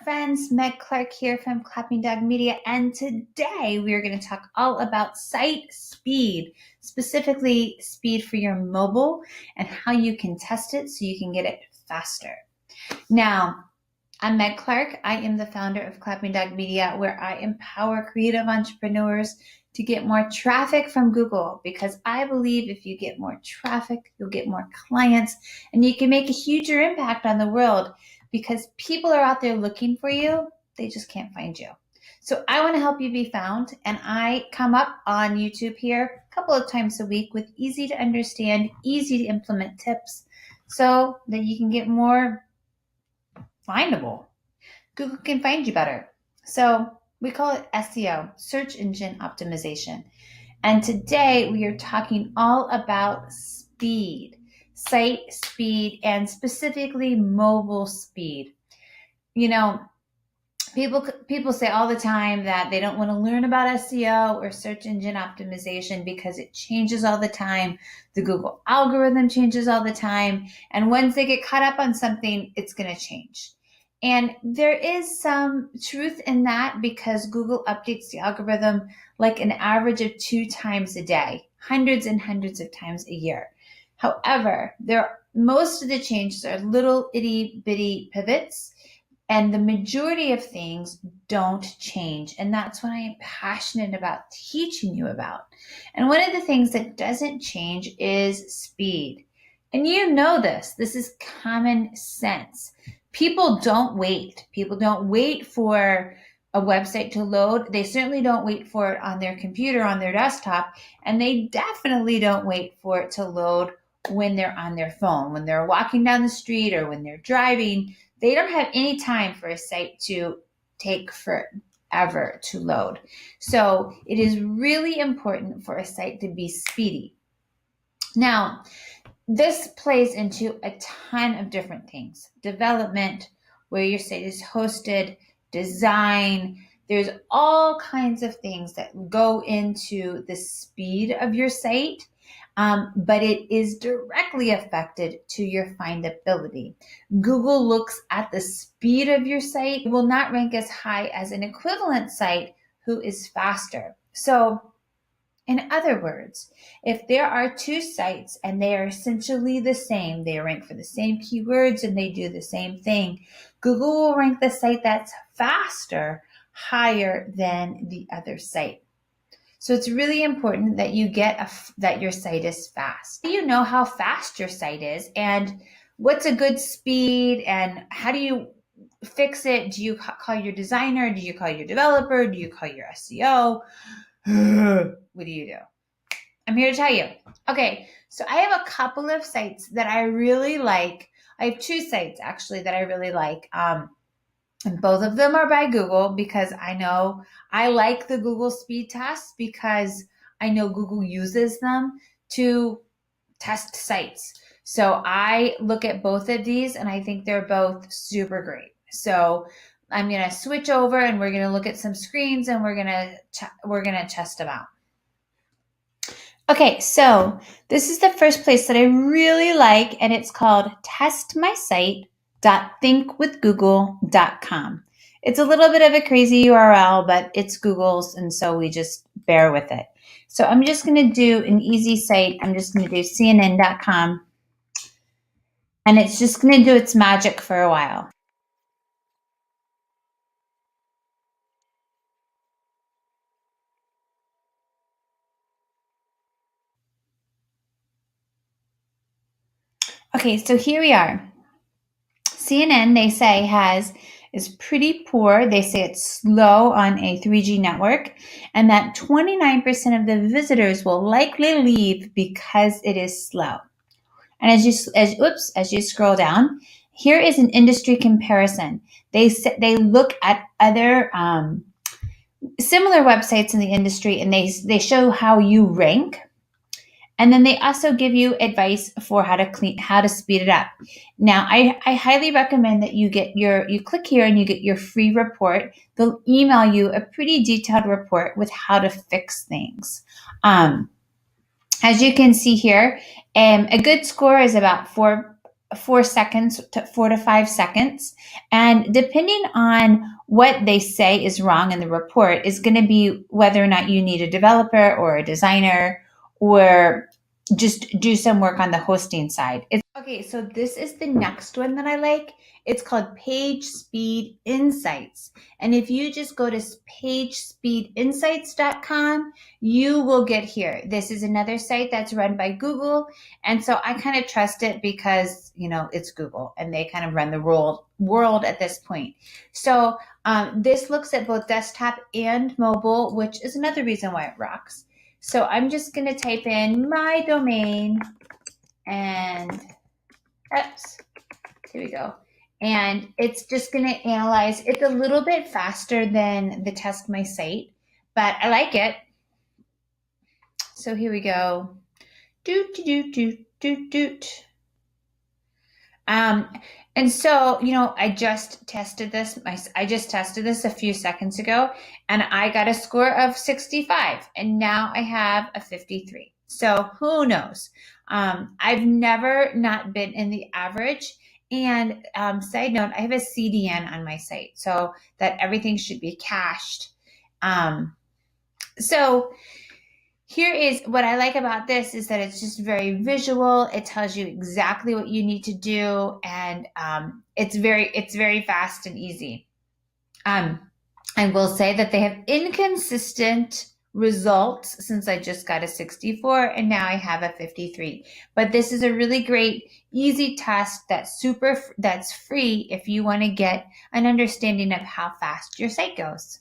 friends, Meg Clark here from Clapping Dog Media, and today we are going to talk all about site speed, specifically speed for your mobile and how you can test it so you can get it faster. Now, I'm Meg Clark. I am the founder of Clapping Dog Media, where I empower creative entrepreneurs to get more traffic from Google, because I believe if you get more traffic, you'll get more clients and you can make a huger impact on the world, because people are out there looking for you. They just can't find you. So I want to help you be found, and I come up on YouTube here a couple of times a week with easy to understand, easy to implement tips so that you can get more findable. Google can find you better. So we call it SEO, search engine optimization. And today we are talking all about speed, site speed, and specifically mobile speed. You know, people say all the time that they don't want to learn about SEO or search engine optimization because it changes all the time. The Google algorithm changes all the time. And once they get caught up on something, it's going to change. And there is some truth in that, because Google updates the algorithm like an average of 2 times a day, hundreds and hundreds of times a year. However, most of the changes are little itty bitty pivots, and the majority of things don't change. And that's what I am passionate about teaching you about. And one of the things that doesn't change is speed. And you know this. This is common sense. People don't wait. People don't wait for a website to load. They certainly don't wait for it on their computer, on their desktop, and they definitely don't wait for it to load when they're on their phone, when they're walking down the street or when they're driving. They don't have any time for a site to take forever to load. So it is really important for a site to be speedy. Now, this plays into a ton of different things. Development, where your site is hosted, design. There's all kinds of things that go into the speed of your site, but it is directly affected to your findability. Google looks at the speed of your site. It will not rank as high as an equivalent site who is faster. So, in other words, if there are 2 sites and they are essentially the same, they rank for the same keywords and they do the same thing, Google will rank the site that's faster higher than the other site. So it's really important that you get that your site is fast. You know how fast your site is and what's a good speed, and how do you fix it? Do you call your designer? Do you call your developer? Do you call your SEO? What do you do? I'm here to tell you. Okay, so I have a couple of sites that I really like. I have 2 sites actually that I really like. And both of them are by Google, because I know I like the Google speed tests, because I know Google uses them to test sites. So I look at both of these and I think they're both super great. So I'm going to switch over and we're going to look at some screens and we're going to test them out. Okay, so this is the first place that I really like, and it's called testmysite.thinkwithgoogle.com. It's a little bit of a crazy URL, but it's Google's, and so we just bear with it. So I'm just going to do an easy site. I'm just going to do CNN.com, and it's just going to do its magic for a while. Okay, so here we are. CNN, they say, is pretty poor. They say it's slow on a 3G network, and that 29% of the visitors will likely leave because it is slow. And as you scroll down, here is an industry comparison. They look at other similar websites in the industry, and they show how you rank. And then they also give you advice for how to speed it up. Now, I highly recommend that you click here and you get your free report. They'll email you a pretty detailed report with how to fix things. As you can see here, a good score is about 4 4 seconds to 4 to 5 seconds. And depending on what they say is wrong in the report is going to be whether or not you need a developer or a designer or just do some work on the hosting side. Okay, so this is the next one that I like. It's called Page Speed Insights. And if you just go to pagespeedinsights.com, you will get here. This is another site that's run by Google. And so I kind of trust it because, it's Google and they kind of run the world at this point. So this looks at both desktop and mobile, which is another reason why it rocks. So I'm just going to type in my domain and oops, here we go. And it's just going to analyze. It's a little bit faster than the Test My Site, but I like it. So here we go. Doot, doot, doot, doot, doot. And so, I just tested this. I just tested this a few seconds ago, and I got a score of 65, and now I have a 53. So who knows? I've never not been in the average. And side note, I have a CDN on my site, so that everything should be cached. So here is what I like about this is that it's just very visual. It tells you exactly what you need to do, and it's very fast and easy. I will say that they have inconsistent results since I just got a 64 and now I have a 53. But this is a really great, easy test that's free if you want to get an understanding of how fast your site goes.